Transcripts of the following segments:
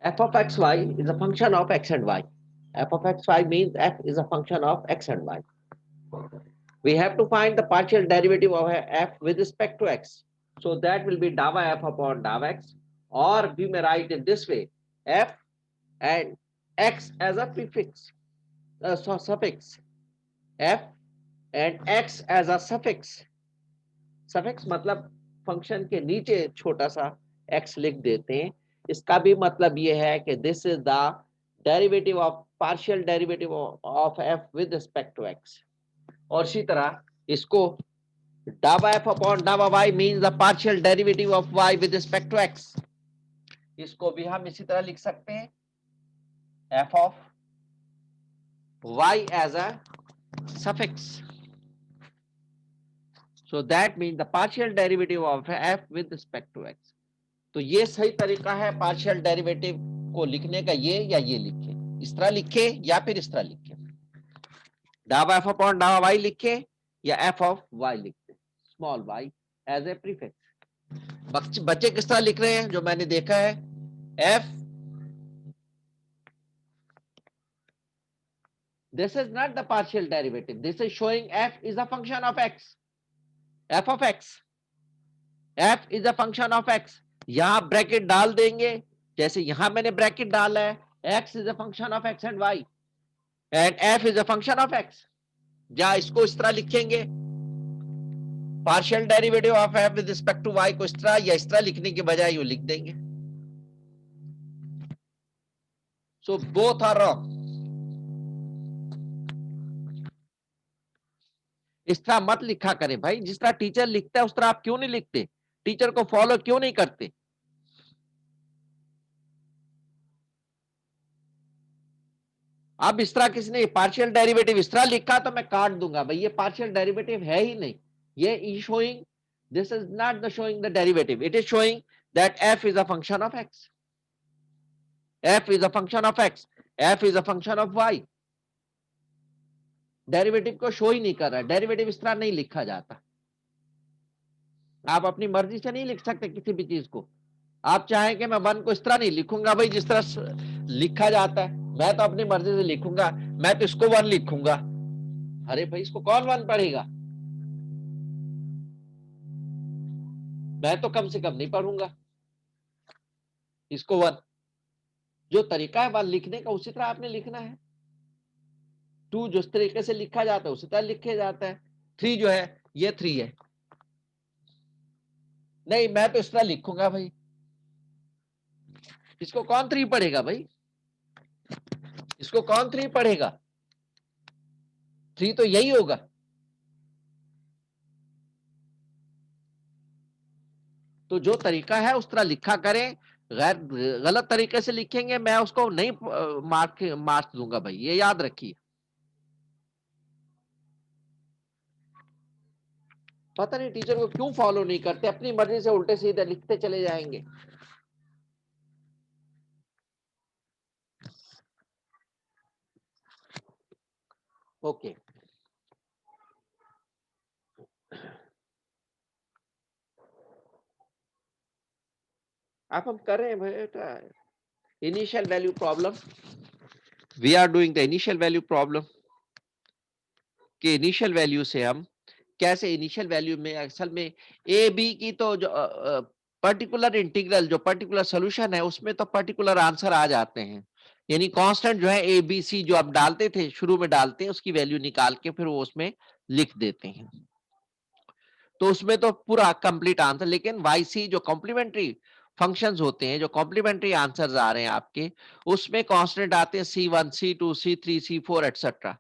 f of xy is a function of x and y. F of xy means f is a function of x and y. We have to find the partial derivative of f with respect to x. So that will be dava f upon dava x, or we may write it this way: f and x as a prefix, suffix. F and x as a suffix. Suffix मतलब function के नीचे छोटा सा x लिख देते हैं. इसका भी मतलब ये है कि this is the derivative of partial derivative of f with respect to x. और इसी तरह इसको डावा f अपॉन डावा y means the partial derivative of y with respect to x. इसको भी हम इसी तरह लिख सकते हैं f of y as a suffix. So that means the partial derivative of f with respect to x. तो ये सही तरीका है पार्शियल डेरिवेटिव को लिखने का, ये या ये लिखे, इस तरह लिखे या फिर इस तरह लिखे, डावा f अपॉन डावा y लिखे या f ऑफ y लिखते, small y as a prefix. बच्चे किस तरह लिख रहे हैं जो मैंने देखा है, f, this is not the partial derivative, this is showing f is a function of x, f of x, f is a function of x. यहां ब्रैकेट डाल देंगे, जैसे यहां मैंने ब्रैकेट डाला है, x is a function of x and y and f is a function of x. या इसको इस तरह लिखेंगे, partial derivative of f with respect to y को इस तरह या इस तरह लिखने के बजाय ये लिख देंगे. So both are wrong. इस तरह मत लिखा करें भाई, जिस तरह टीचर लिखता है उस तरह आप क्यों नहीं लिखते, टीचर को फॉलो क्यों नहीं करते. अब इस तरह किसने पार्शियल डेरिवेटिव इस तरह लिखा तो मैं काट दूंगा भाई, ये पार्शियल डेरिवेटिव है ही नहीं. ये is showing, this is not the showing the derivative, it is showing that f is a function of x, f is a function of x, f is a function of y. Derivative को show ही नहीं कर रहा. Derivative इस तरह नहीं लिखा जाता. आप अपनी मर्जी से नहीं लिख सकते किसी भी चीज को. आप चाहें कि मैं वन को इस तरह नहीं लिखूंगा भाई जिस तरह लिखा जाता है, मैं तो अपनी मर्जी से लिखूंगा, मैं तो इसको वन लिखूंगा. अरे भाई इसको कौन वन पढ़ेगा, मैं तो कम से कम नहीं पढ़ूंगा इसको वन. जो तरीका है वन लिखने का उसी तरह आपने लिखना है. टू जिस तरीके से लिखा जाता है उसी तरह लिखे जाता है. थ्री जो है ये थ्री है, नहीं मैं तो इस तरह लिखूंगा भाई, इसको कौन थ्री पढ़ेगा भाई, इसको कौन थ्री पढ़ेगा, थ्री तो यही होगा. तो जो तरीका है उस तरह लिखा करें. गलत तरीके से लिखेंगे मैं उसको नहीं मार्क्स दूंगा भाई, ये याद रखिए. पता नहीं टीचर को क्यों फॉलो नहीं करते, अपनी मर्जी से उल्टे सीधे लिखते चले जाएंगे. ओके अब हम कर रहे हैं बेटा initial value problem. We are doing the initial value problem. कि इनिशियल वैल्यू से हम कैसे, इनिशियल वैल्यू में असल में ए बी की तो जो पर्टिकुलर इंटीग्रल, जो पर्टिकुलर सोल्यूशन है उसमें तो पर्टिकुलर आंसर आ जाते हैं. यानी कांस्टेंट जो है ए बी सी जो आप डालते थे शुरू में डालते हैं उसकी वैल्यू निकाल के फिर वो उसमें लिख देते हैं, तो उसमें तो पूरा कंप्लीट आंसर. लेकिन वाई सी जो कॉम्प्लीमेंट्री फंक्शंस होते हैं, जो कॉम्प्लीमेंट्री आंसर्स आ रहे हैं आपके, उसमें कांस्टेंट आते हैं C1 C2 C3 C4 etcetera.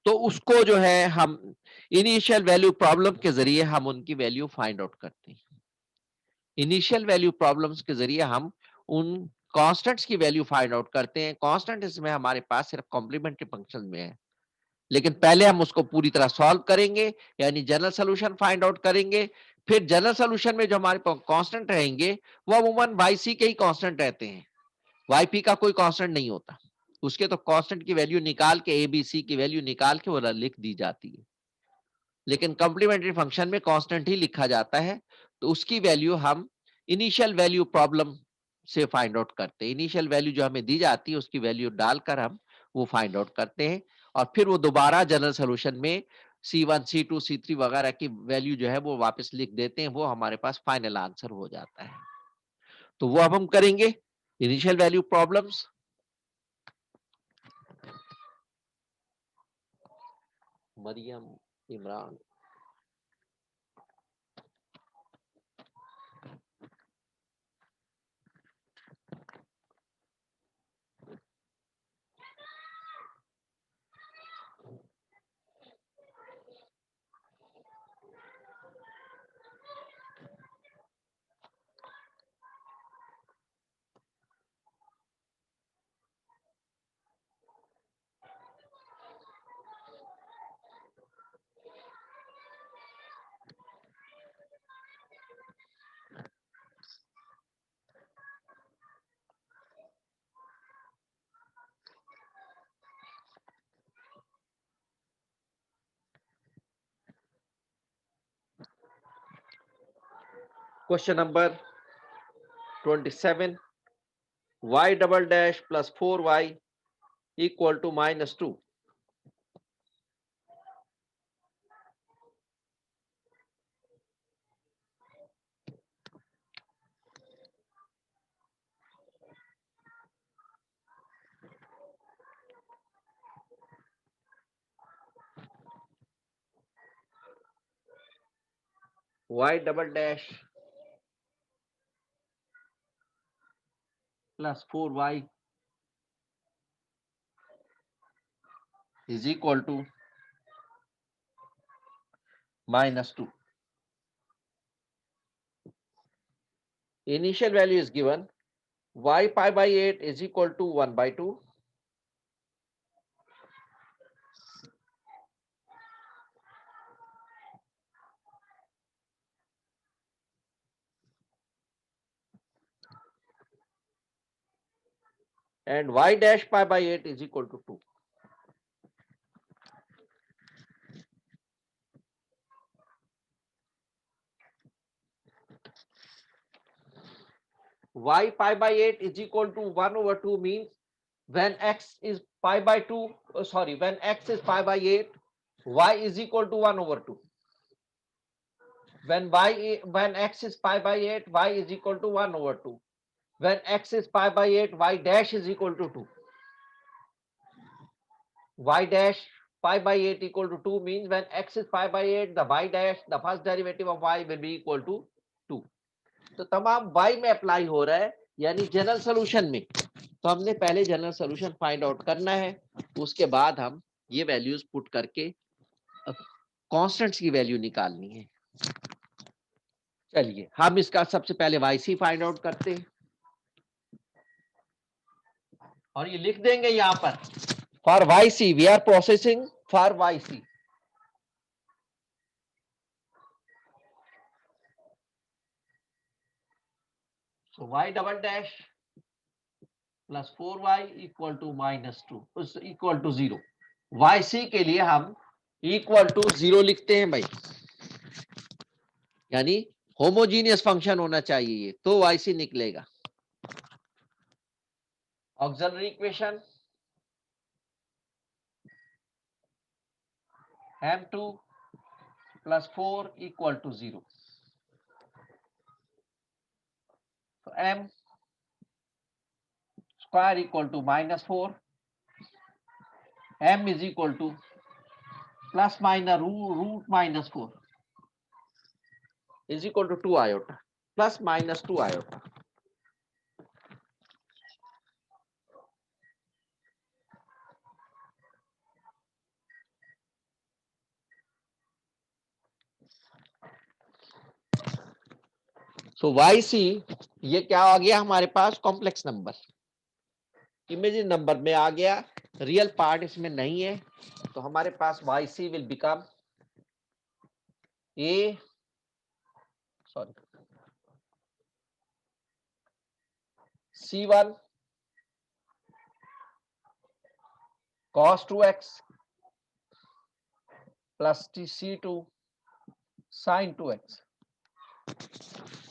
तो उसको जो है हम इनिशियल वैल्यू प्रॉब्लम के जरिए हम उनकी वैल्यू फाइंड आउट करते हैं. इनिशियल वैल्यू प्रॉब्लम्स के जरिए हम उन कांस्टेंट्स की वैल्यू फाइंड आउट करते हैं. कांस्टेंट इसमें हमारे पास सिर्फ कॉम्प्लीमेंट्री फंक्शन में है, लेकिन पहले हम उसको पूरी तरह सॉल्व करेंगे, यानी जनरल सॉल्यूशन फाइंड आउट करेंगे. फिर जनरल सॉल्यूशन में जो हमारे पास कांस्टेंट रहेंगे वो अमूमन वाई सी के ही कांस्टेंट रहते हैं, वाई पी का कोई कांस्टेंट नहीं होता. उसके तो कांस्टेंट की वैल्यू निकाल के, ए बी सी की वैल्यू निकाल के वो लिख दी जाती है. लेकिन कॉम्प्लीमेंट्री फंक्शन में कांस्टेंट ही लिखा जाता है, तो उसकी वैल्यू हम इनिशियल वैल्यू प्रॉब्लम से फाइंड आउट करते हैं। इनिशियल वैल्यू जो हमें दी जाती है उसकी वैल्यू डालकर हम वो फाइंड आउट करते हैं और फिर वो दोबारा जनरल सोल्यूशन में C1 C2 C3 वगैरह की वैल्यू जो है वो वापस लिख देते हैं, वो हमारे पास फाइनल आंसर हो जाता है। तो वो अब हम करेंगे initial value problems. Maryam Imran. Question number 27, y double dash plus 4y equal to -2। y double dash plus 4y is equal to -2। Initial value is given, y pi by 8 is equal to 1 by 2, and y dash pi by 8 is equal to 2. Y pi by 8 is equal to 1 over 2 means when x is pi by 2, when x is pi by 8, y is equal to 1 over 2. When x is pi by 8, y is equal to 1 over 2. When x is pi by 8, y dash is equal to 2. Y dash pi by 8 equal to 2 means when x is pi by 8, the y dash, the first derivative of y will be equal to 2. तो तमाम y में apply हो रहा है, यानी general solution में। तो हमने पहले जनरल सोल्यूशन फाइंड आउट करना है, उसके बाद हम ये वैल्यूज पुट करके कांस्टेंट्स की वैल्यू निकालनी है। चलिए हम इसका सबसे पहले yc फाइंड आउट करते हैं और ये लिख देंगे यहां पर for yc we are processing for yc। So y double dash plus 4y equal to -2 equal to 0। yc के लिए हम इक्वल टू 0 लिखते हैं भाई, यानी होमोजीनियस फंक्शन होना चाहिए ये, तो yc निकलेगा। Auxiliary equation m2 plus 4 equal to 0। तो m square equal to -4, m is equal to plus minus root -4 is equal to 2 iota, plus minus 2 iota. So yc ये क्या आ गया हमारे पास, कॉम्प्लेक्स नंबर, इमेजिन नंबर में आ गया, रियल पार्ट इसमें नहीं है, तो हमारे पास yc will become c1 cos 2x plus c2 sin 2x।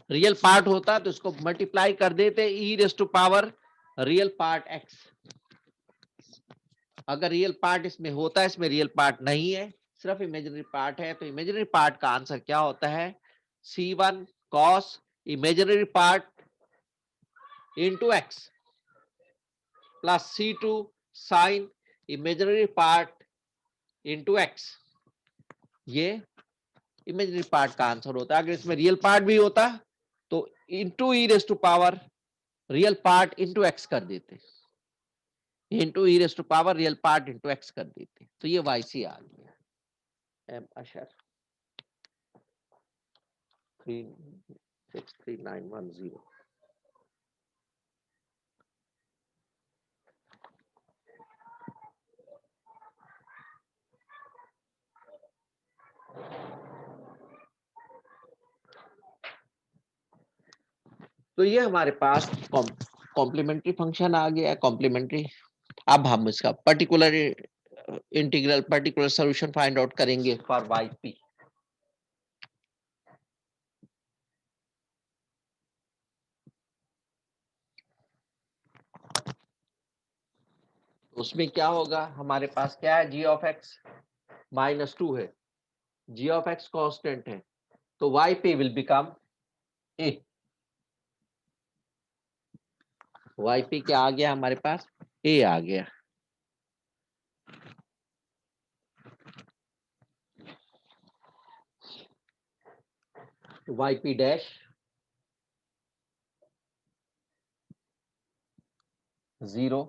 Real part होता तो इसको मल्टीप्लाई कर देते e raise to power real part x. अगर रियल पार्ट इसमें होता है, इसमें रियल पार्ट नहीं है, सिर्फ इमेजिनरी पार्ट है, तो इमेजिनरी पार्ट का आंसर क्या होता है? C1 cos imaginary part into X plus C2 sine imaginary part into X. ये इमेजिनरी पार्ट का आंसर होता है। अगर इसमें रियल पार्ट भी होता तो into e raise to power real part into X कर देते, into e raise to power real part into X कर देते। तो ये वाई सी आ गया। एम अशर 363910। तो ये हमारे पास कॉम्प्लीमेंट्री फंक्शन आ गया है, कॉम्प्लीमेंट्री। अब हम इसका particular integral particular solution find out करेंगे फॉर वाई पी। उसमें क्या होगा, हमारे पास क्या है, जी ऑफ एक्स -2 है, जी ऑफ एक्स कॉन्स्टेंट है, तो Y P will become A. Y P क्या आ गया हमारे पास? ए आ गया। Y P dash 0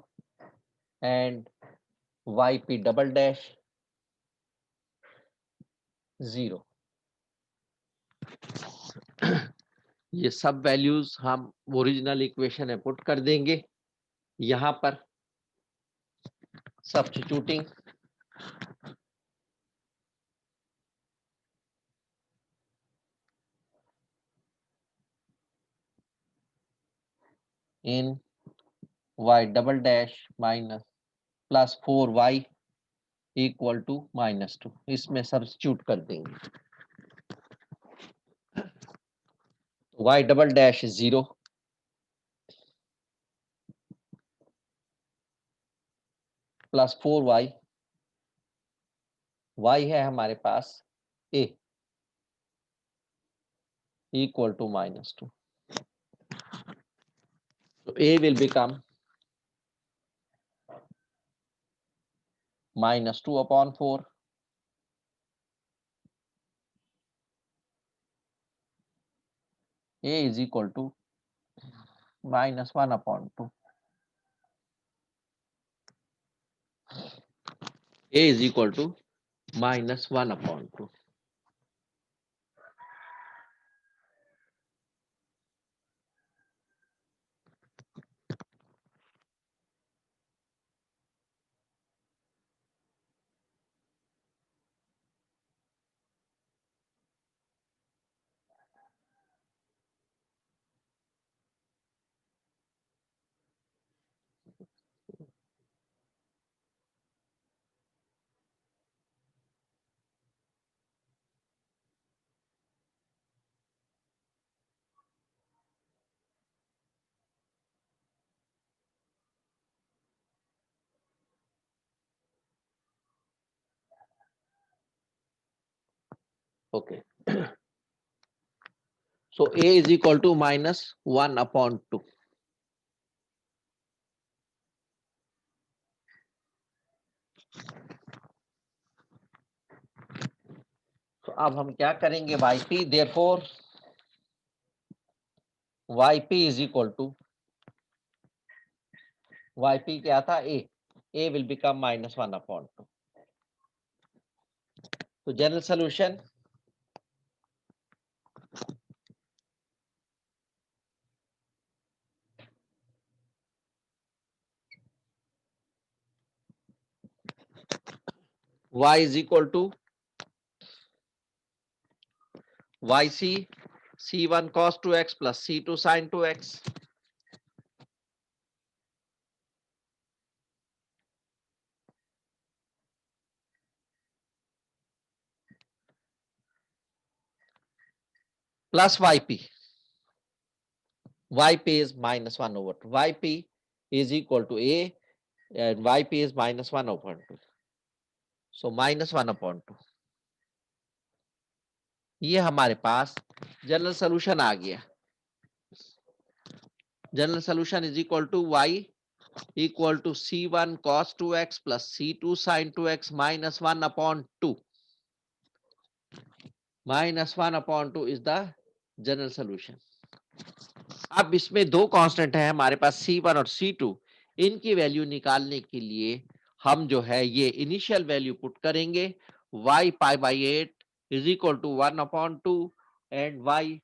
and Y P double dash 0। ये सब वैल्यूज हम ओरिजिनल इक्वेशन में पुट कर देंगे। यहां पर substituting in y double dash minus plus 4y equal to -2, इसमें सब्स्टिट्यूट कर देंगे। y double dash 0 plus 4y, y है हमारे पास a इक्वल टू -2, तो a will become -2/4 a is equal to -1/2, a is equal to -1/2। Okay. So a is equal to -1/2। तो अब हम क्या करेंगे, Y P, therefore Y P is equal to, Y P क्या था, ए विल बिकम -1/2। तो general solution y is equal to yc c1 cos 2x plus c2 sin 2x plus yp। yp is minus 1 over 2. Yp is equal to a and yp is minus 1 upon 2. So minus 1 upon 2. ये हमारे पास general solution आ गया. General solution is equal to y equal to c1 cos 2x plus c2 sin 2x minus 1 upon 2. Minus 1 upon 2 is the general solution. अब इसमें दो constant है हमारे पास C1 और C2. इनकी वैल्यू निकालने के लिए हम जो है ये इनिशियल वैल्यू पुट करेंगे. y pi by 8 is equal to 1 upon 2 and y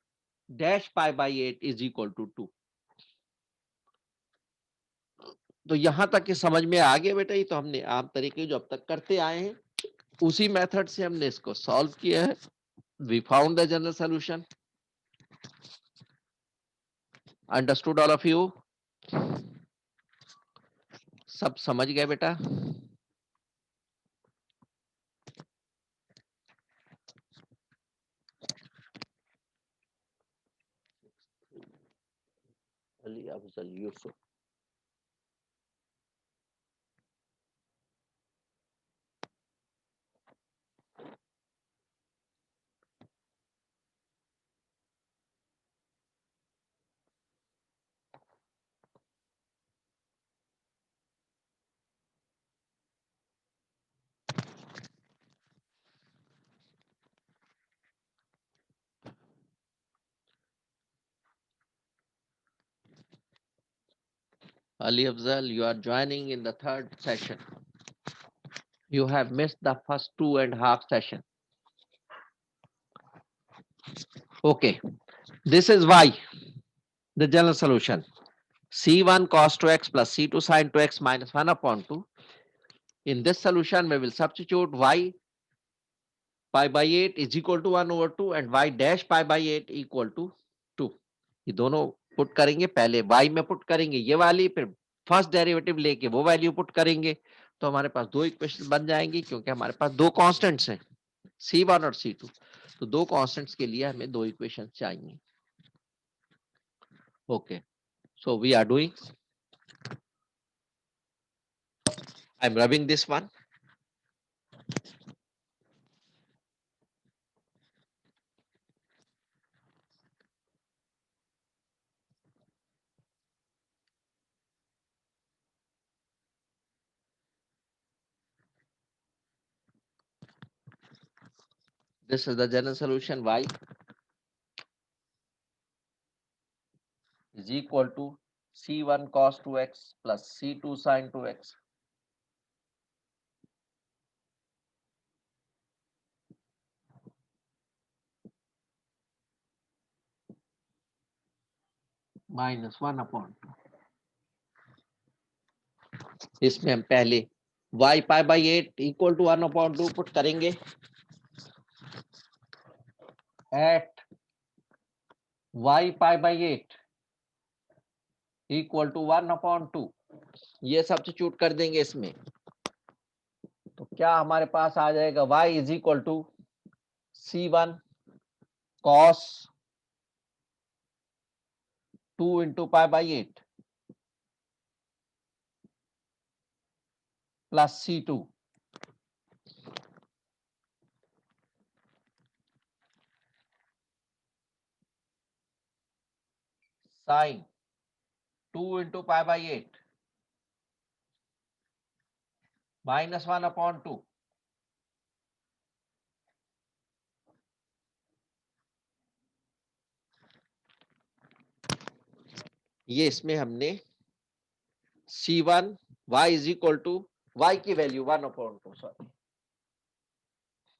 dash pi by 8 is equal to 2. तो यहां तक कि समझ में आ गया बेटा. ये तो हमने आम तरीके जो अब तक करते आए हैं उसी मेथड से हमने इसको सॉल्व किया है. We found the general solution. Understood all of you? सब समझ गए बेटा? Ali Afzal Yusuf. Ali Afzal, you are joining in the third session. You have missed the first 2.5 session. Okay, this is y, the general solution. C1 cos 2x plus C2 sin 2x minus 1 upon 2. In this solution, we will substitute y pi by 8 is equal to 1 over 2 and y dash pi by 8 equal to 2. ये दोनों put करेंगे. पहले y में put करेंगे ये वाली, फिर first derivative लेके वो वैल्यू पुट करेंगे. तो हमारे पास दो इक्वेशन बन जाएंगी क्योंकि हमारे पास दो कांस्टेंट्स हैं C1 और C2. तो दो कांस्टेंट्स के लिए हमें दो इक्वेशन चाहिए. Okay, so we are doing. I am rubbing this one. This is the general solution. Y is equal to C1 cos 2x plus C2 sin 2x minus 1 upon 2. इसमें हम पहले y pi by 8 equal to 1 upon 2 put करेंगे. At y pi by 8 equal to 1 upon 2 ये substitute कर देंगे इसमें. तो क्या हमारे पास आ जाएगा y is equal to C1 cos 2 into pi by 8 plus C2 sin 2 into pi by 8 minus 1 upon 2. ये इसमें हमने C1 y is equal to y की वैल्यू 1 अपॉन 2, सॉरी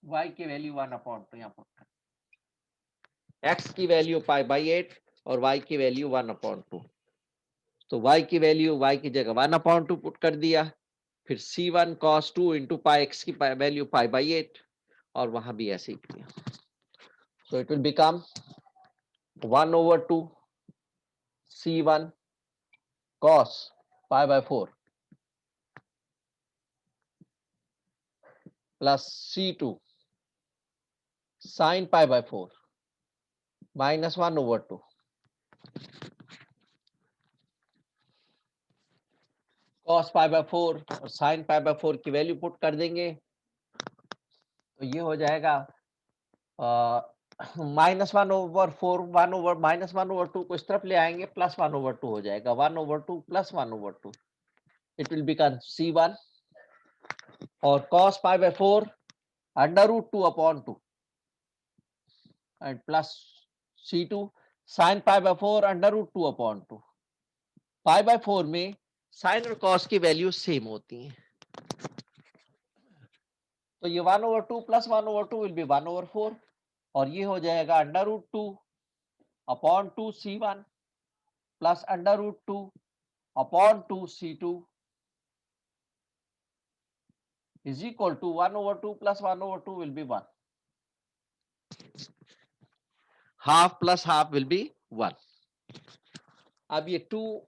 y की वैल्यू 1 अपॉन 2 यहाँ पर, x की वैल्यू पाई बाई 8 और y की वैल्यू 1 अपॉन 2. तो y की वैल्यू y की जगह 1 अपॉन 2 पुट कर दिया. फिर C1 cos 2 इंटू पाई x की वैल्यू पाई बाई 8 और वहां भी ऐसे ही किया. So it will become 1 over 2 C1 cos pi by 4 plus C2 sin pi by 4 minus 1 over 2. cos pi by 4 और sin पाई बाय 4 की वैल्यू पुट कर देंगे तो ये हो जाएगा -1/4, 1/-1/2 को इस तरफ ले आएंगे, +1/2 हो जाएगा, 1/2 +1/2, इट विल बिकम C1 और cos pi by 4 √2/2 and plus C2 sin pi by 4 √2/2। Pi by 4 में साइन और cos की वैल्यू सेम होती हैं, तो ये 1/2 +1/2 विल बी 1/4 और ये हो जाएगा √2/2 C1 plus √2/2 C2 is equal to 1/2 plus 1/2 will be 1. Half plus half will be 1. अब ये 2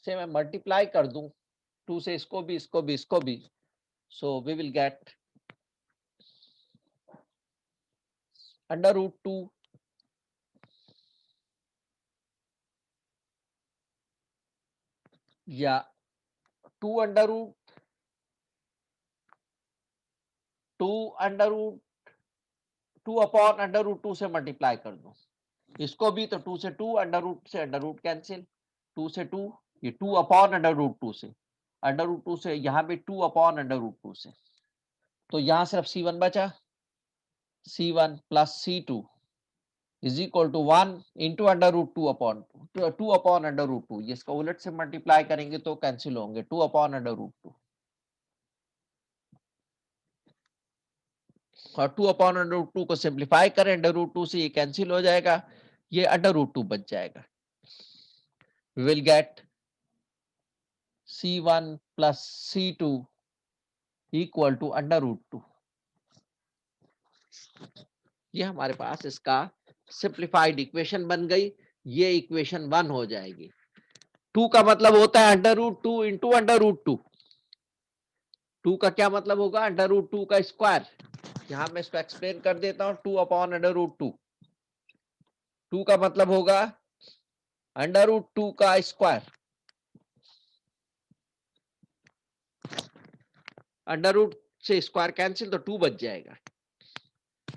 से मैं मल्टीप्लाई कर दूं, 2 से इसको भी, इसको भी, इसको भी, so we will get √2 या 2 अपॉन √2 से मल्टीप्लाई कर दूं, इसको भी तो 2 से 2 √ से √ कैंसिल, 2 से 2 ये 2 अपॉन √2 से, √2 से यहाँ भी 2 अपॉन √2 से, तो यहाँ सिर्फ C1 बचा, C1 plus C2 is equal to 1 into √2 upon 2 upon √2, ये इसका उलट से मल्टीप्लाई करेंगे तो कैंसिल होंगे, 2 अपॉन √2 और 2 अपॉन √2 को सिंप्लीफाई करें, √2 से ये कैंसिल हो जाएगा, ये √2 बच जाएगा, we will get C1 plus C2 equal to √2। ये हमारे पास इसका सिंप्लीफाइड इक्वेशन बन गई, ये इक्वेशन 1 हो जाएगी। 2 का मतलब होता है √2 इंटू √2, 2 का क्या मतलब होगा, √2 का स्क्वायर, यहां मैं इसको एक्सप्लेन कर देता हूं, 2 अपॉन √2, 2 का मतलब होगा √2 का स्क्वायर, अंडर से स्क्वायर कैंसिल तो 2 बच जाएगा,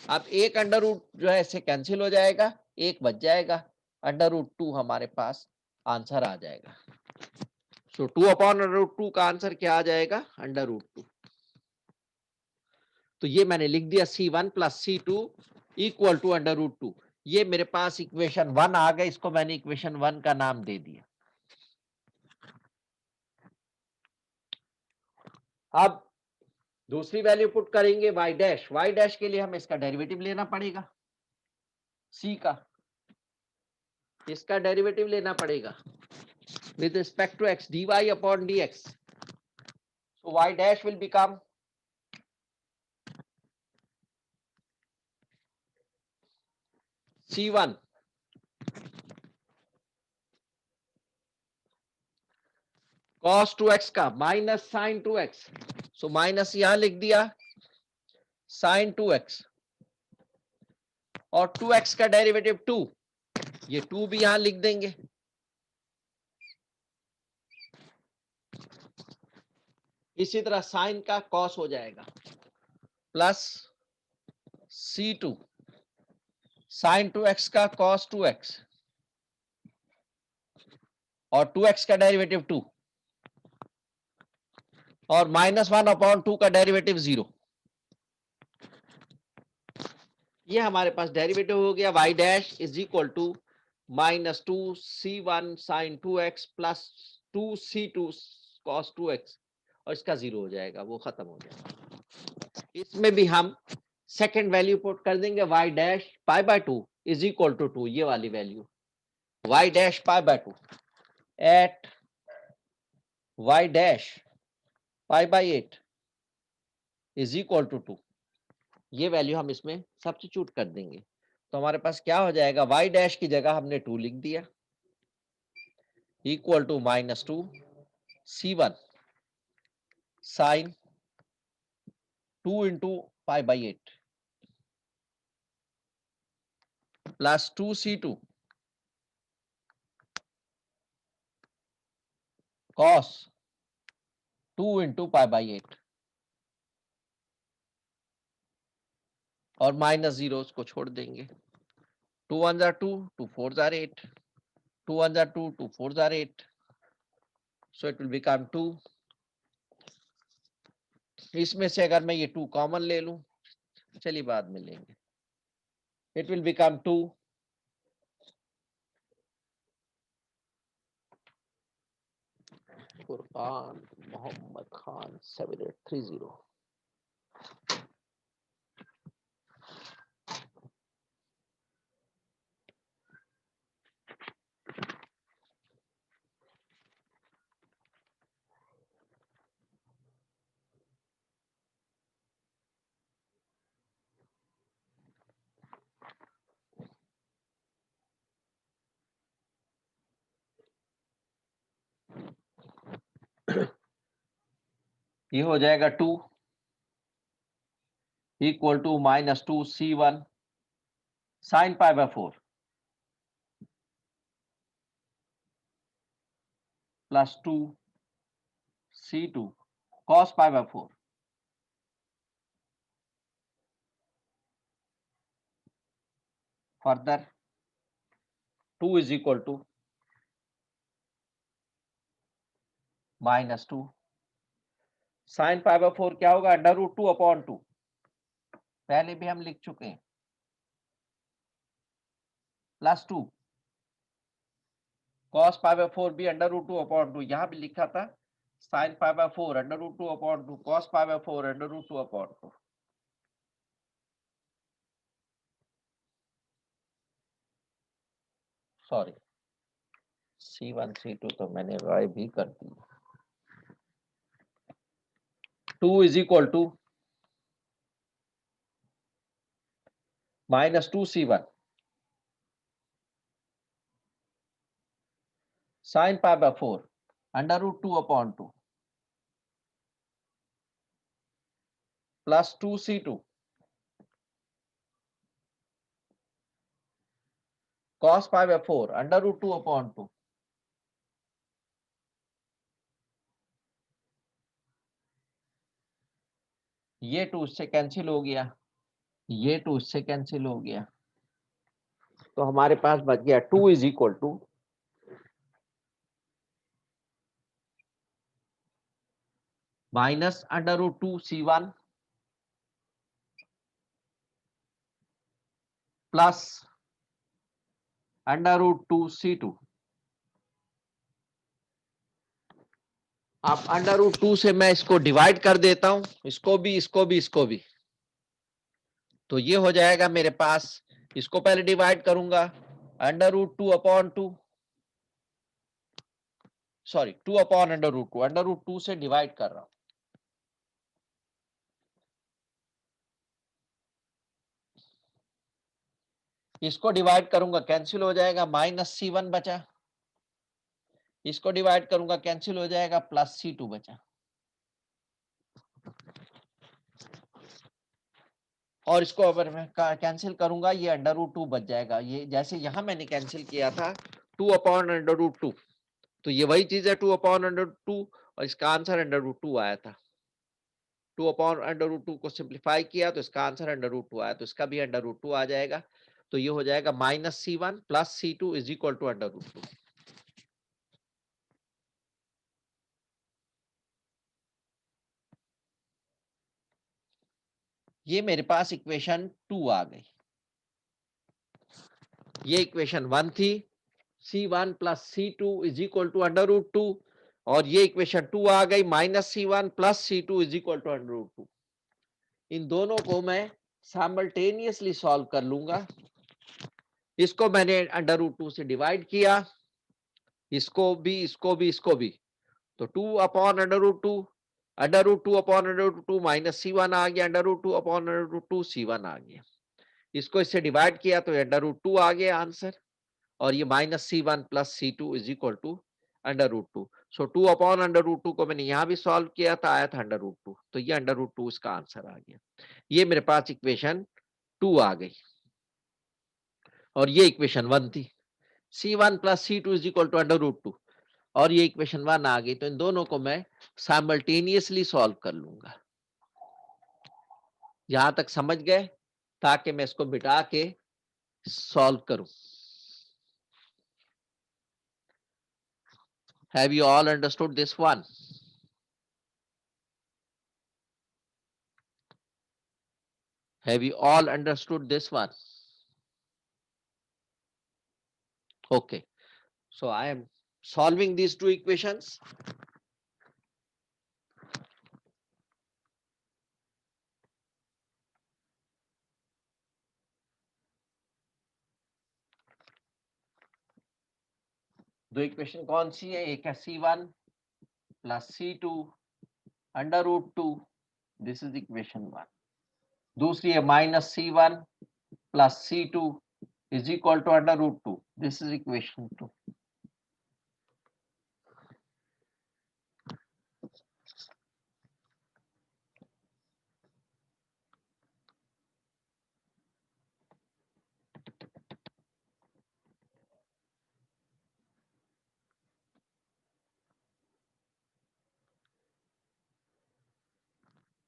अब एक √ जो है इससे कैंसिल हो जाएगा, एक बच जाएगा, √2 हमारे पास आंसर आ जाएगा, सो 2 अपॉन √2 का आंसर क्या आ जाएगा, √2। तो ये मैंने लिख दिया C1 plus C2 equal to √2, ये मेरे पास इक्वेशन 1 आ गया, इसको मैंने इक्वेशन 1 का नाम दे दिया। अब दूसरी वैल्यू पुट करेंगे y डैश के लिए हमें इसका डेरिवेटिव लेना पड़ेगा, c का, इसका डेरिवेटिव लेना पड़ेगा with respect to x, dy upon dx, so y dash will become C1 cos 2x का minus sin 2x, so minus यहां लिख दिया sin 2x और 2x का डेरिवेटिव 2, ये 2 भी यहां लिख देंगे, इसी तरह sin का cos हो जाएगा प्लस C2 sin 2x का cos 2x और 2x का डेरिवेटिव 2 और -1/2 का डेरिवेटिव 0, ये हमारे पास डेरिवेटिव हो गया y dash is equal to -2 C1 sin 2x plus 2 C2 cos 2x और इसका 0 हो जाएगा, वो खत्म हो जाएगा। इसमें भी हम सेकेंड वैल्यू पुट कर देंगे y dash pi by 2 is equal to 2, ये वाली value y dash pi by 2 at y dash pi by 8 is equal to 2, ये वैल्यू हम इसमें सब्स्टिट्यूट कर देंगे, तो हमारे पास क्या हो जाएगा, y डैश की जगह हमने 2 लिख दिया equal to -2 C1 sin 2 into pi by 8 plus 2 C2 cos 2 into pi by 8 और माइनस जीरो को छोड़ देंगे। 2 1 जार 2, 2 4 जार 8, 2 1 जार 2, 2 4 जार 8, so it will become 2। इसमें से अगर मैं ये 2 कॉमन ले लूं, चलिए बाद में लेंगे, it will become 2। Furqan Mohammad Khan 7830। ये हो जाएगा 2 equal to -2c1 sine pi by 4 plus 2c2 cos pi by 4। Further 2 is equal to -2 sine pi by 4 क्या होगा, √2/2। पहले भी हम लिख चुके हैं, प्लस 2 कॉस पाई बाय 4 भी √2/2, यहां भी लिखा था sine pi by 4 √2/2 cos pi by 4 √2/2। Sorry, C1 C2 तो मैंने राय भी कर दी। 2 is equal to -2c1 sine pi by 4 √2/2 plus 2c2 cos pi by 4 √2/2। ये 2 इससे कैंसिल हो गया, ये 2 इससे कैंसिल हो गया, तो हमारे पास बच गया 2 is equal to -√2c1 plus √2c2। अब √2 से मैं इसको डिवाइड कर देता हूं, इसको भी इसको भी इसको भी, तो ये हो जाएगा मेरे पास, इसको पहले डिवाइड करूंगा √2/2, सॉरी 2/√2 से डिवाइड कर रहा हूं, इसको डिवाइड करूंगा कैंसिल हो जाएगा, -c1 बचा, इसको डिवाइड करूंगा कैंसिल हो जाएगा, +c2 बचा, और इसको अगर मैं कैंसिल करूंगा ये √2 बच जाएगा। ये जैसे यहां मैंने कैंसिल किया था 2/√2, तो ये वही चीज है 2/√2, और इसका आंसर √2 आया था। 2/√2 को सिंप्लीफाई किया तो इसका आंसर √2 आया, तो इसका भी √2 आ जाएगा, तो ये हो जाएगा -c1 plus c2 is equal to √2। ये मेरे पास इक्वेशन 2 आ गई। ये इक्वेशन 1 थी, c1 plus c2 is equal to √2, और ये इक्वेशन 2 आ गई -c1 plus c2 is equal to √2। इन दोनों को मैं साइमल्टेनियसली सॉल्व कर लूंगा। इसको मैंने √2 से डिवाइड किया, इसको भी इसको भी इसको भी, तो 2/√2 √2/√2 -c1 आ गया, √2/√2 c1 आ गया। इसको इससे डिवाइड किया तो √2 आ गया आंसर, और ये -c1 plus c2 is equal to √2। So 2/√2 को मैंने यहां भी सॉल्व किया था, आया था √2, तो ये √2 इसका आंसर आ गया। ये मेरे पास इक्वेशन 2 आ गई, और ये इक्वेशन 1 थी, c1 plus c2 is equal to √2, और ये इक्वेशन 1 आ गई, तो इन दोनों को मैं साइमल्टेनियसली सॉल्व कर लूंगा। यहां तक समझ गए, ताकि मैं इसको बिठा के सॉल्व करूं। Have you all understood this one? Have you all understood this one? Okay, so I am solving these two equations. दो इक्वेशन कौन सी है? एक है C1 plus C2 under root 2, this is equation 1। दूसरी है minus C1 plus C2 is equal to under root 2, this is equation 2।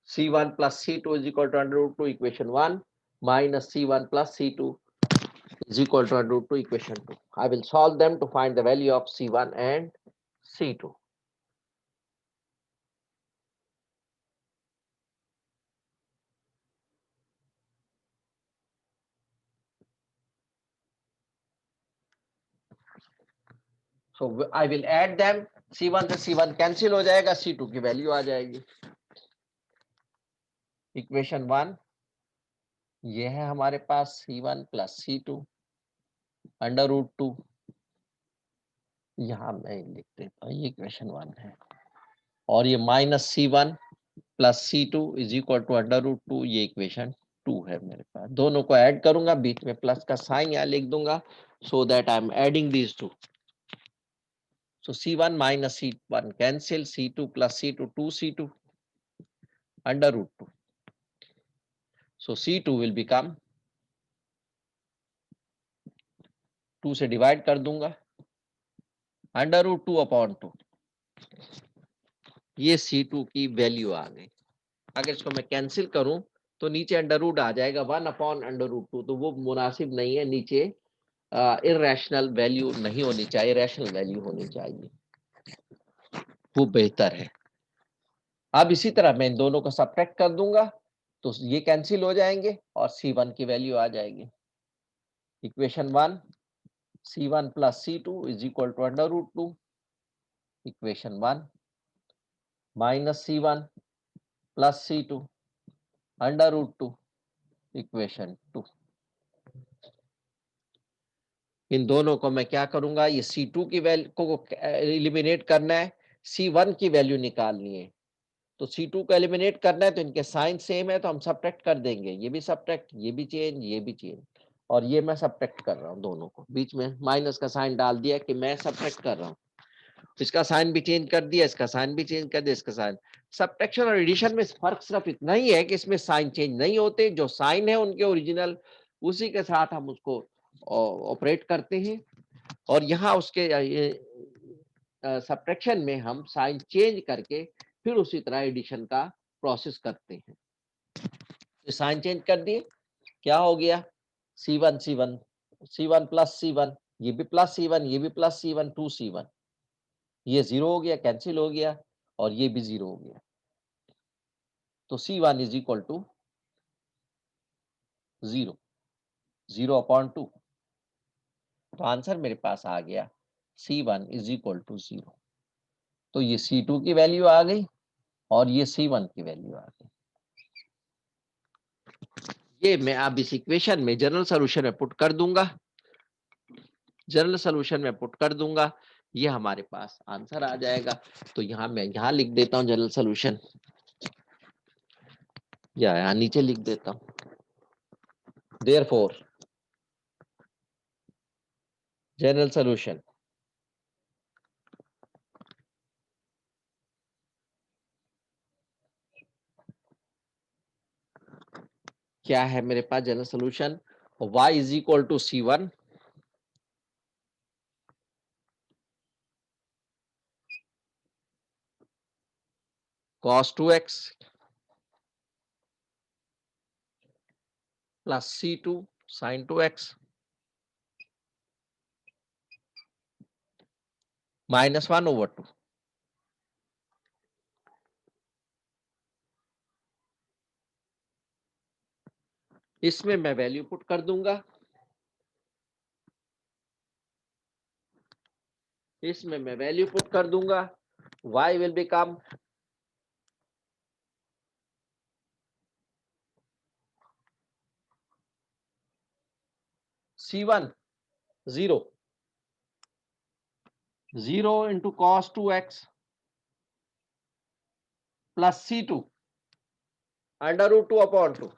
C1 plus C2 is equal to under root 2 equation 1 minus C1 plus C2 is equal to under root 2 equation 2. I will solve them to find the value of C1 and C2. So I will add them, C1 से C1 cancel हो जाएगा, C2 की value आ जाएगी। Equation 1 ये है हमारे पास C1 plus C2 under root 2, यहां मैं लिख देता हूँ, ये इक्वेशन 1 है। और ये minus C1 plus C2 is equal to under root 2, ये इक्वेशन 2 है मेरे पास। दोनों को ऐड करूंगा, बीच में प्लस का साइन यहाँ लिख दूंगा, so that I am adding these two. So C1 minus C1 cancel, C2 plus C2 2C2 under root 2. So C2 will become 2 से डिवाइड कर दूंगा, अंडर रूट 2 अपॉन 2, ये C2 की वैल्यू आ गई। अगर इसको मैं कैंसिल करूं तो नीचे अंडर रूट आ जाएगा 1 अपॉन अंडर रूट 2, तो वो मुनासिब नहीं है, नीचे इरेशनल वैल्यू नहीं होनी चाहिए, रैशनल वैल्यू होनी चाहिए, वो बेहतर है। अब इसी तरह मैं इन दोनों को सब्ट्रैक्ट कर दूंगा, तो ये कैंसिल हो जाएंगे और C1 की वैल्यू आ जाएगी। Equation 1 C1 plus C2 is equal to under root 2, equation 1 minus C1 plus C2 under root 2, equation 2। इन दोनों को मैं क्या करूंगा, ये C2 की वैल्यू को एलिमिनेट करना है, C1 की वैल्यू निकालनी है। तो C2 को एलिमिनेट करना है, तो इनके साइन सेम है, तो हम सब्ट्रैक्ट कर देंगे, ये भी सब्ट्रैक्ट, ये भी चेंज, ये भी चेंज, और ये मैं सब्ट्रैक्ट कर रहा हूँ दोनों को, बीच में माइनस का साइन डाल दिया कि मैं सब्ट्रैक्ट कर रहा हूँ। इसका साइन भी चेंज कर दिया, इसका साइन भी चेंज कर दिया, इसका साइन। सब्ट्रैक्शन और एडिशन में फर्क सिर्फ इतना ही है कि इसमें साइन चेंज नहीं होते, जो साइन है उनके ओरिजिनल, उसी के साथ हम उसको ऑपरेट करते हैं। और यहाँ उसके सब्ट्रैक्शन में हम साइन चेंज करके फिर उसी तरह एडिशन का प्रोसेस करते हैं। तो साइन चेंज कर दिए, क्या हो गया, C1 C1 C1 plus C1, ये भी प्लस C1, ये भी प्लस C1 2C1, ये 0 हो गया, कैंसिल हो गया, और ये भी 0 हो गया। तो C1 is equal to 0, 0 upon 2। तो आंसर मेरे पास आ गया C1 इज इक्वल टू 0। तो ये C2 की वैल्यू आ गई और ये C1 की वैल्यू आ गई। ये मैं अब इस इक्वेशन में जनरल सॉल्यूशन में पुट कर दूंगा, जनरल सॉल्यूशन में पुट कर दूंगा, ये हमारे पास आंसर आ जाएगा। तो यहाँ मैं यहाँ लिख देता हूँ जनरल सॉल्यूशन, या यहाँ नीचे लिख देता हूँ, देयरफॉर जनरल सॉल्यूशन क्या है मेरे पास, general solution y is equal to C1 cos 2x plus C2 sin 2x minus 1/2. इसमें मैं वैल्यू पुट कर दूंगा, इसमें मैं वैल्यू पुट कर दूंगा, y will become C1 0 into cos 2x plus C2 under root 2/2.